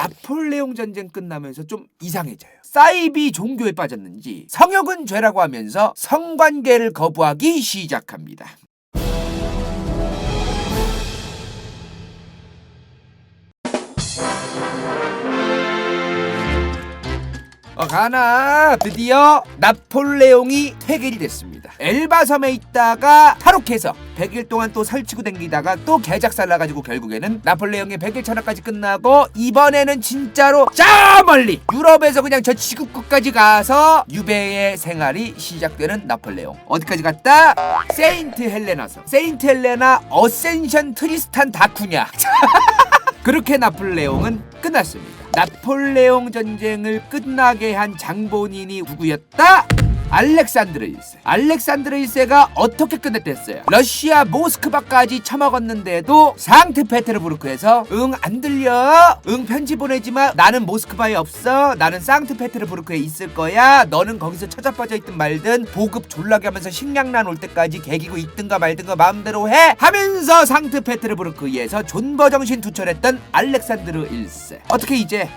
나폴레옹 전쟁 끝나면서 좀 이상해져요. 사이비 종교에 빠졌는지 성역은 죄라고 하면서 성관계를 거부하기 시작합니다. 가나 드디어 나폴레옹이 퇴계이 됐습니다. 엘바섬에 있다가 탈옥해서 100일 동안 또 설치고 댕기다가 또 개작살 나가지고 결국에는 나폴레옹의 100일 천하까지 끝나고 이번에는 진짜로 저 멀리 유럽에서 그냥 저 지구 끝까지 가서 유배의 생활이 시작되는 나폴레옹. 어디까지 갔다? 세인트 헬레나섬. 세인트 헬레나 어센션 트리스탄 다쿠냐. 그렇게 나폴레옹은 끝났습니다. 나폴레옹 전쟁을 끝나게 한 장본인이 누구였다? 알렉산드르 1세. 알렉산드르 1세가 어떻게 끝냈댔어요? 러시아 모스크바까지 처먹었는데도 상트페테르부르크에서 응 안 들려? 응 편지 보내지마. 나는 모스크바에 없어. 나는 상트페테르부르크에 있을 거야. 너는 거기서 처자빠져 있든 말든 보급 졸라게 하면서 식량난 올 때까지 개기고 있든가 말든가 마음대로 해 하면서 상트페테르부르크에서 존버정신 투철했던 알렉산드르 1세. 어떻게 이제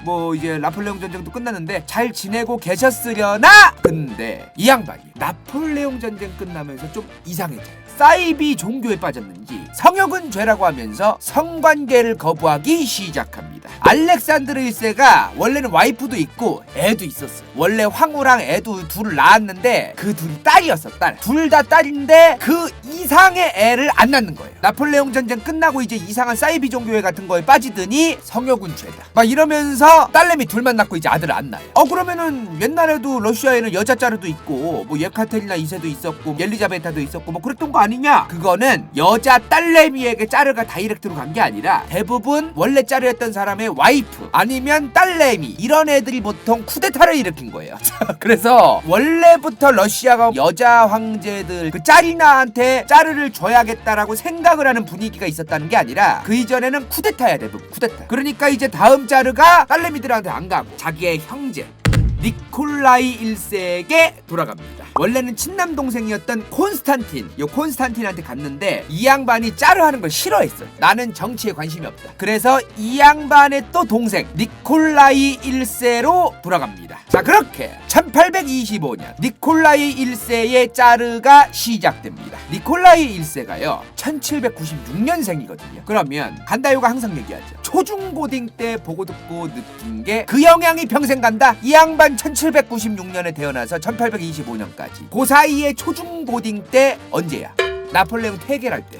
나폴레옹 전쟁도 끝났는데 잘 지내고 계셨으려나? 근데 이 양반이 나폴레옹 전쟁 끝나면서 좀 이상해져요. 사이비 종교에 빠졌는지 성역은 죄라고 하면서 성관계를 거부하기 시작합니다. 알렉산드르 1세가 원래는 와이프도 있고 애도 있었어. 원래 황후랑 애도 둘을 낳았는데 그 둘이 딸이었어. 딸. 둘 다 딸인데 그 이상의 애를 안 낳는 거예요. 나폴레옹 전쟁 끝나고 이제 이상한 사이비 종교회 같은 거에 빠지더니 성역은 죄다 막 이러면서 딸내미 둘만 낳고 이제 아들을 안 낳아요. 그러면은 옛날에도 러시아에는 여자 짜르도 있고 예카테리나 2세도 있었고 엘리자베타도 있었고 그랬던 거 아니냐? 그거는 여자 딸내미에게 짜르가 다이렉트로 간 게 아니라 대부분 원래 짜르였던 사람의 와이프 아니면 딸내미 이런 애들이 보통 쿠데타를 일으킨 거예요. 그래서 원래부터 러시아가 여자 황제들 그 짜리나한테 짜르를 줘야겠다라고 생각을 하는 분위기가 있었다는 게 아니라 그 이전에는 쿠데타야. 대부분 쿠데타. 그러니까 이제 다음 짜르가 딸내미들한테 안 가고 자기의 형제 니콜라이 1세에게 돌아갑니다. 원래는 친남 동생이었던 콘스탄틴, 콘스탄틴한테 갔는데 이 양반이 짜르 하는 걸 싫어했어요. 나는 정치에 관심이 없다. 그래서 이 양반의 또 동생 니콜라이 1세로 돌아갑니다. 자, 그렇게 1825년 니콜라이 1세의 짜르가 시작됩니다. 니콜라이 1세가요 1796년생이거든요. 그러면 간다요가 항상 얘기하죠. 초중고딩 때 보고 듣고 느낀 게 그 영향이 평생 간다. 이 양반 1796년에 태어나서 1825년까지 그 사이에 초중고딩 때 언제야? 나폴레옹 퇴계할 때.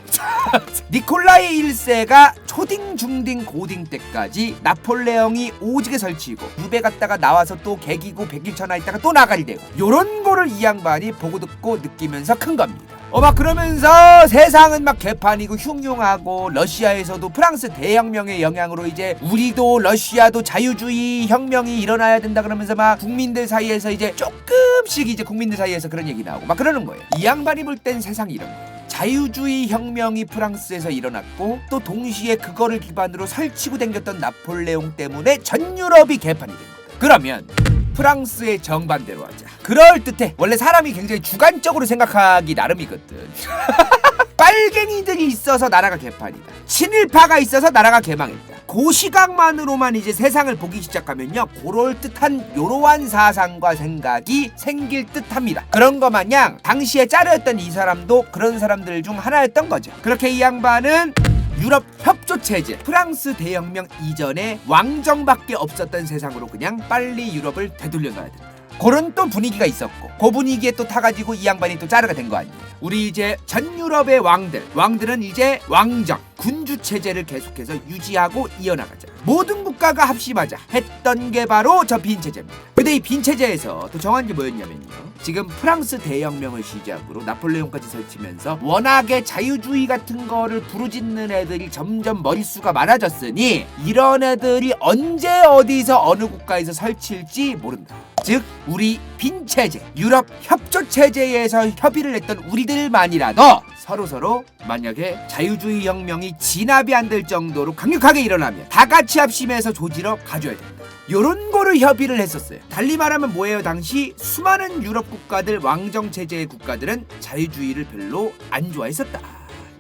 니콜라이 1세가 초딩, 중딩, 고딩 때까지 나폴레옹이 오지게 설치고 유배 갔다가 나와서 또 개기고 100일 천하 있다가 또 나가리 되고 요런 거를 이 양반이 보고 듣고 느끼면서 큰 겁니다. 막 그러면서 세상은 막 개판이고 흉흉하고 러시아에서도 프랑스 대혁명의 영향으로 이제 우리도 러시아도 자유주의 혁명이 일어나야 된다 그러면서 막 국민들 사이에서 이제 조금씩 이제 국민들 사이에서 그런 얘기 나오고 막 그러는 거예요. 이 양반이 볼 땐 세상이 이런 거예요. 자유주의 혁명이 프랑스에서 일어났고 또 동시에 그거를 기반으로 설치고 댕겼던 나폴레옹 때문에 전 유럽이 개판이 된 거예요. 그러면 프랑스의 정반대로 하자. 그럴듯해. 원래 사람이 굉장히 주관적으로 생각하기 나름이거든. 빨갱이들이 있어서 나라가 개판이다. 친일파가 있어서 나라가 개망했다. 그 시각만으로만 이제 세상을 보기 시작하면요 그럴듯한 요러한 사상과 생각이 생길 듯합니다. 그런 거 마냥 당시에 짜르였던 이 사람도 그런 사람들 중 하나였던 거죠. 그렇게 이 양반은 유럽 협조체제, 프랑스 대혁명 이전에 왕정밖에 없었던 세상으로 그냥 빨리 유럽을 되돌려놔야 된다. 그런 또 분위기가 있었고 그 분위기에 또 타가지고 이 양반이 또 짜르가 된 거 아니에요. 우리 이제 전 유럽의 왕들은 이제 왕정, 군주체제를 계속해서 유지하고 이어나가자. 모든 국가가 합심하자 했던 게 바로 저 빈체제입니다. 근데 이 빈체제에서 또 정한 게 뭐였냐면요. 지금 프랑스 대혁명을 시작으로 나폴레옹까지 설치면서 워낙에 자유주의 같은 거를 부르짖는 애들이 점점 머릿수가 많아졌으니 이런 애들이 언제 어디서 어느 국가에서 설치일지 모른다. 즉 우리 빈체제, 유럽 협조체제에서 협의를 했던 우리들만이라도 서로 만약에 자유주의 혁명이 진압이 안 될 정도로 강력하게 일어나면 다 같이 합심해서 조지러 가줘야 된다. 요런 거를 협의를 했었어요. 달리 말하면 뭐예요? 당시 수많은 유럽 국가들, 왕정체제의 국가들은 자유주의를 별로 안 좋아했었다.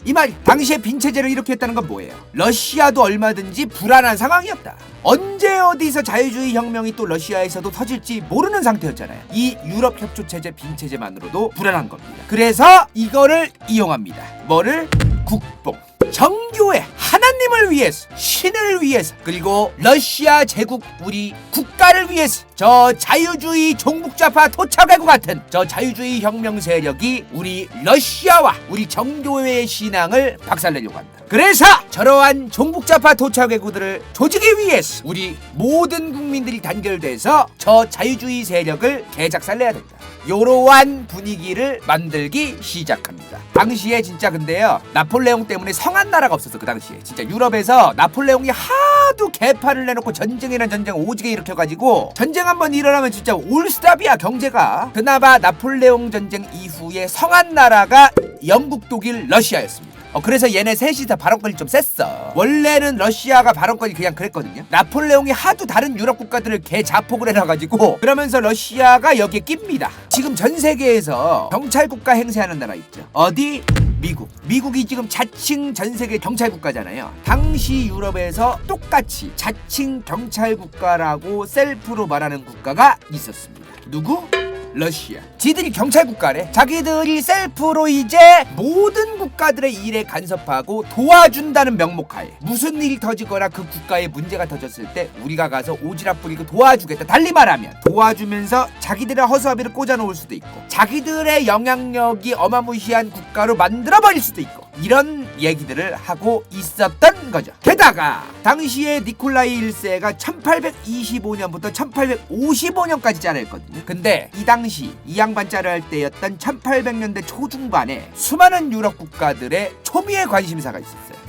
이 말 당시에 빈체제를 이렇게 했다는 건 뭐예요? 러시아도 얼마든지 불안한 상황이었다. 언제 어디서 자유주의 혁명이 또 러시아에서도 터질지 모르는 상태였잖아요. 이 유럽 협조 체제 빈체제만으로도 불안한 겁니다. 그래서 이거를 이용합니다. 뭐를? 국뽕. 정교회 하나님을 위해서, 신을 위해서, 그리고 러시아 제국 우리 국가를 위해서 저 자유주의 종북좌파 토착애국 같은 저 자유주의 혁명 세력이 우리 러시아와 우리 정교회의 신앙을 박살내려고 한다. 그래서 저러한 종북좌파 토착애국들을 조지기 위해서 우리 모든 국민들이 단결돼서 저 자유주의 세력을 개작살내야 된다. 요러한 분위기를 만들기 시작합니다. 당시에 진짜 근데요, 나폴레옹 때문에 성한 나라가 없었어. 그 당시에 진짜 유럽에서 나폴레옹이 하도 개판을 내놓고 전쟁이란 전쟁 오지게 일으켜가지고 전쟁 한번 일어나면 진짜 올스탑이야 경제가. 그나마 나폴레옹 전쟁 이후에 성한 나라가 영국, 독일, 러시아였습니다. 그래서 얘네 셋이 다 발언권이 좀 셌어. 원래는 러시아가 발언권이 그냥 그랬거든요. 나폴레옹이 하도 다른 유럽 국가들을 개자폭을 해놔가지고 그러면서 러시아가 여기에 낍니다. 지금 전 세계에서 경찰국가 행세하는 나라 있죠. 어디? 미국. 미국이 지금 자칭 전 세계 경찰국가잖아요. 당시 유럽에서 똑같이 자칭 경찰국가라고 셀프로 말하는 국가가 있었습니다. 누구? 러시아. 지들이 경찰국가래. 자기들이 셀프로 이제 모든 국가들의 일에 간섭하고 도와준다는 명목하에 무슨 일이 터지거나 그 국가에 문제가 터졌을 때 우리가 가서 오지랖 부리고 도와주겠다. 달리 말하면 도와주면서 자기들의 허수아비를 꽂아놓을 수도 있고 자기들의 영향력이 어마무시한 국가로 만들어버릴 수도 있고 이런 얘기들을 하고 있었던 거죠. 게다가 당시에 니콜라이 1세가 1825년부터 1855년까지 짜려했거든요. 근데 이 당시 이 양반 짜려할 때였던 1800년대 초중반에 수많은 유럽 국가들의 초미의 관심사가 있었어요.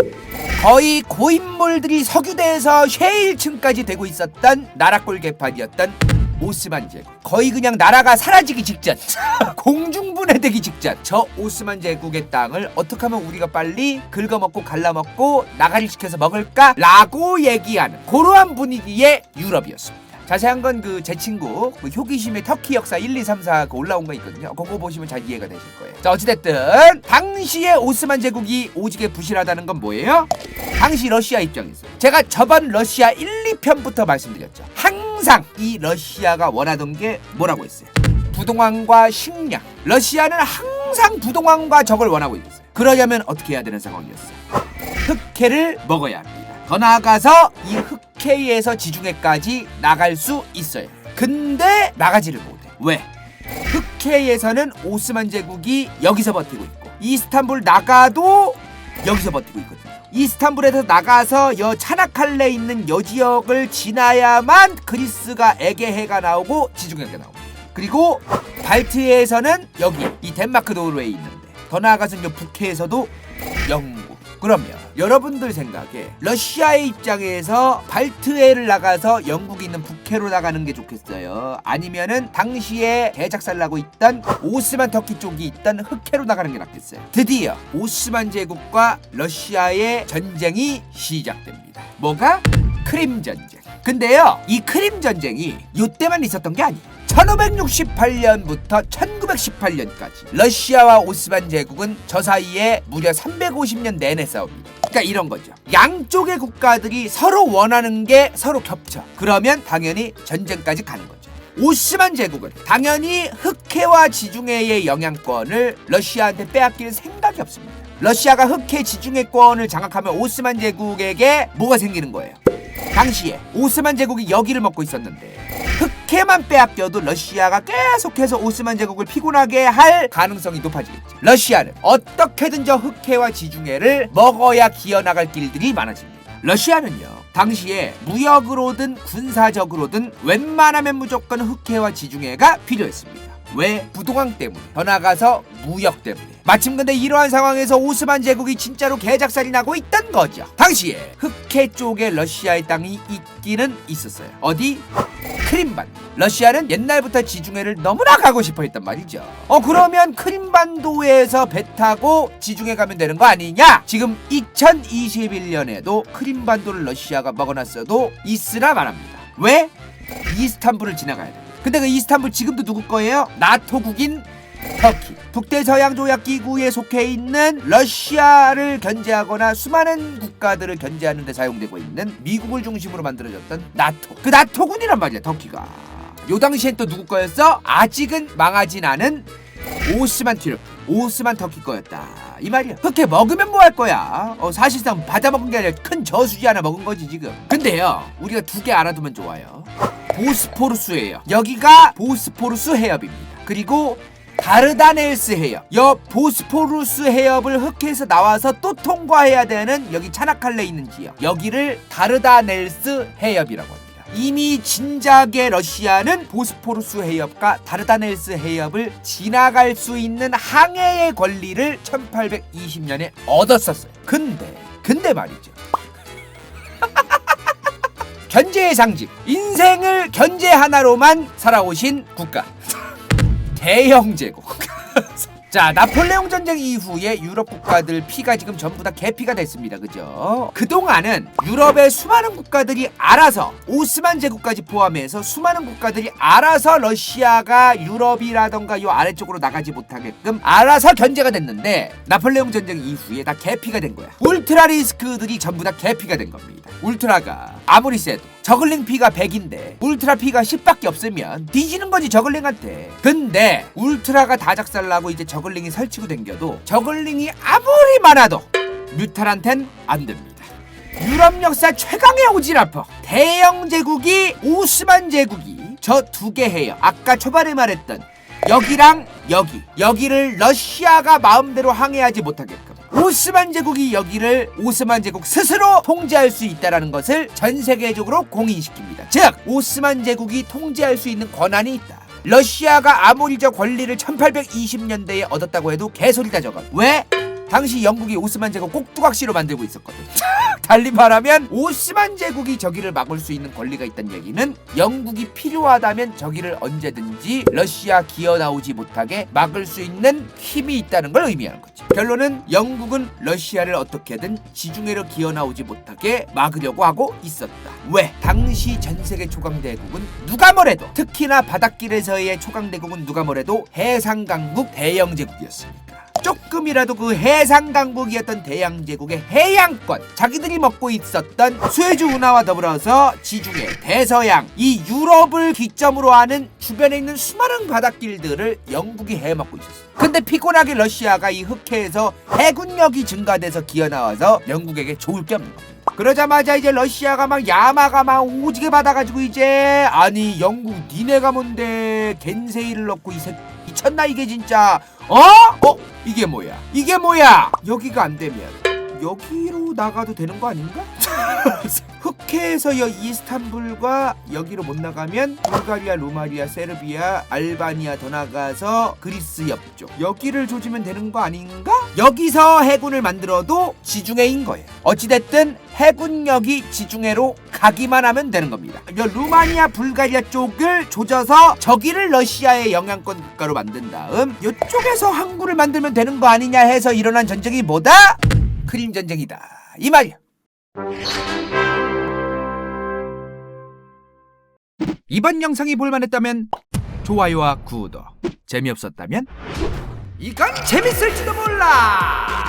거의 고인물들이 석유대에서 쉐일층까지 되고 있었던 나라골 개판이었던 오스만 제국. 거의 그냥 나라가 사라지기 직전 공중분해되기 직전 저 오스만 제국의 땅을 어떻게 하면 우리가 빨리 긁어먹고 갈라먹고 나가리 시켜서 먹을까? 라고 얘기하는 그러한 분위기의 유럽이었습니다. 자세한 건 그 제 친구 그 효기심의 터키 역사 1, 2, 3, 4 올라온 거 있거든요. 그거 보시면 잘 이해가 되실 거예요. 자, 어찌됐든 당시에 오스만 제국이 오지게 부실하다는 건 뭐예요? 당시 러시아 입장에서 제가 저번 러시아 1, 2편부터 말씀드렸죠. 항상 이 러시아가 원하던 게 뭐라고 했어요? 부동항과 식량. 러시아는 항상 부동항과 적을 원하고 있었어요. 그러려면 어떻게 해야 되는 상황이었어요? 흑해를 먹어야 합니다. 더 나아가서 이 흑해에서 지중해까지 나갈 수 있어요. 근데 나가지를 못해. 왜? 흑해에서는 오스만 제국이 여기서 버티고 있고 이스탄불 나가도 여기서 버티고 있거든요. 이스탄불에서 나가서 여 차나칼레 있는 여 지역을 지나야만 그리스가 에게해가 나오고 지중해가 나옵니다. 그리고 발트해에서는 여기 이 덴마크 도로에 있는데 더 나아가서 이 북해에서도 영국. 그러면 여러분들 생각에 러시아의 입장에서 발트해를 나가서 영국이 있는 북해로 나가는 게 좋겠어요? 아니면은 당시에 개작살나고 있던 오스만 터키 쪽이 있던 흑해로 나가는 게 낫겠어요? 드디어 오스만 제국과 러시아의 전쟁이 시작됩니다. 뭐가? 크림 전쟁. 근데요, 이 크림 전쟁이 이때만 있었던 게 아니에요. 1568년부터 1918년까지 러시아와 오스만 제국은 저 사이에 무려 350년 내내 싸웁니다. 그러니까 이런 거죠. 양쪽의 국가들이 서로 원하는 게 서로 겹쳐. 그러면 당연히 전쟁까지 가는 거죠. 오스만 제국은 당연히 흑해와 지중해의 영향권을 러시아한테 빼앗길 생각이 없습니다. 러시아가 흑해 지중해권을 장악하면 오스만 제국에게 뭐가 생기는 거예요? 당시에 오스만 제국이 여기를 먹고 있었는데 흑해만 빼앗겨도 러시아가 계속해서 오스만 제국을 피곤하게 할 가능성이 높아지겠죠. 러시아는 어떻게든 저 흑해와 지중해를 먹어야 기어나갈 길들이 많아집니다. 러시아는요, 당시에 무역으로든 군사적으로든 웬만하면 무조건 흑해와 지중해가 필요했습니다. 왜? 부동항 때문에. 더 나아가서 무역 때문에. 마침 근데 이러한 상황에서 오스만 제국이 진짜로 개작살이 나고 있던 거죠. 당시에 흑해 쪽에 러시아의 땅이 있기는 있었어요. 어디? 크림반도. 러시아는 옛날부터 지중해를 너무나 가고 싶어 했단 말이죠. 그러면 크림반도에서 배 타고 지중해 가면 되는 거 아니냐? 지금 2021년에도 크림반도를 러시아가 먹어놨어도 있으나 말합니다. 왜? 이스탄불을 지나가야 돼. 근데 그 이스탄불 지금도 누구 거예요? 나토국인 터키. 북대서양조약기구에 속해 있는 러시아를 견제하거나 수많은 국가들을 견제하는 데 사용되고 있는 미국을 중심으로 만들어졌던 나토. 그 나토군이란 말이야, 터키가. 요 당시엔 또 누구 거였어? 아직은 망하진 않은 오스만 튀르크, 오스만 터키 거였다 이 말이야. 그렇게 먹으면 뭐 할 거야? 사실상 받아먹은 게 아니라 큰 저수지 하나 먹은 거지 지금. 근데요, 우리가 두 개 알아두면 좋아요. 보스포루스 해협, 여기가 보스포루스 해협입니다. 그리고 다르다넬스 해협, 여 보스포루스 해협을 흑해에서 나와서 또 통과해야 되는 여기 차나칼레 있는 지역, 여기를 다르다넬스 해협이라고 합니다. 이미 진작에 러시아는 보스포루스 해협과 다르다넬스 해협을 지나갈 수 있는 항해의 권리를 1820년에 얻었었어요. 근데 말이죠. 견제의 상징, 인생을 견제 하나로만 살아오신 국가. 대영 제국. 자, 나폴레옹 전쟁 이후에 유럽 국가들 피가 지금 전부 다 개피가 됐습니다. 그죠? 그동안은 유럽의 수많은 국가들이 알아서, 오스만 제국까지 포함해서 수많은 국가들이 알아서 러시아가 유럽이라던가 요 아래쪽으로 나가지 못하게끔 알아서 견제가 됐는데, 나폴레옹 전쟁 이후에 다 개피가 된 거야. 울트라 리스크들이 전부 다 개피가 된 겁니다. 울트라가 아무리 세도 저글링 피가 100인데 울트라 피가 10밖에 없으면 뒤지는 거지 저글링한테. 근데 울트라가 다 작살나고 이제 저글링이 설치고 댕겨도 저글링이 아무리 많아도 뮤탈한텐 안 됩니다. 유럽 역사 최강의 오지라퍼 대영 제국이, 오스만 제국이 저 두 개 해요. 아까 초반에 말했던 여기랑 여기를 러시아가 마음대로 항해하지 못하게끔 오스만 제국이 여기를 오스만 제국 스스로 통제할 수 있다는 것을 전 세계적으로 공인시킵니다. 즉 오스만 제국이 통제할 수 있는 권한이 있다. 러시아가 아무리 저 권리를 1820년대에 얻었다고 해도 개소리다 저건. 왜? 당시 영국이 오스만 제국 꼭두각시로 만들고 있었거든. 달리 말하면 오스만 제국이 저기를 막을 수 있는 권리가 있다는 얘기는 영국이 필요하다면 저기를 언제든지 러시아 기어 나오지 못하게 막을 수 있는 힘이 있다는 걸 의미하는 거지. 결론은 영국은 러시아를 어떻게든 지중해로 기어 나오지 못하게 막으려고 하고 있었다. 왜? 당시 전세계 초강대국은 누가 뭐래도, 특히나 바닷길에서의 초강대국은 누가 뭐래도 해상강국 대영제국이었습니다. 조금이라도 그 해상강국이었던 대양제국의 해양권, 자기들이 먹고 있었던 수에즈 운하와 더불어서 지중해, 대서양, 이 유럽을 기점으로 하는 주변에 있는 수많은 바닷길들을 영국이 해먹고 있었어요. 근데 피곤하게 러시아가 이 흑해에서 해군력이 증가돼서 기어나와서 영국에게 좋을 게 없는 겁니다. 그러자마자 이제 러시아가 막 야마가 막 오지게 받아가지고 이제, 아니 영국 니네가 뭔데 겐세이를 넣고 이 새끼 미쳤나 이게 진짜. 이게 뭐야? 여기가 안 되면 여기로 나가도 되는 거 아닌가? 흑해에서 이스탄불과 여기로 못 나가면 불가리아, 루마니아, 세르비아, 알바니아 더 나가서 그리스 옆쪽 여기를 조지면 되는 거 아닌가? 여기서 해군을 만들어도 지중해인 거예요. 어찌됐든 해군력이 지중해로 가기만 하면 되는 겁니다. 루마니아, 불가리아 쪽을 조져서 저기를 러시아의 영향권 국가로 만든 다음 이쪽에서 항구를 만들면 되는 거 아니냐 해서 일어난 전쟁이 뭐다? 크림 전쟁이다 이 말이야. 이번 영상이 볼만했다면 좋아요와 구독, 재미없었다면 이건 재밌을지도 몰라.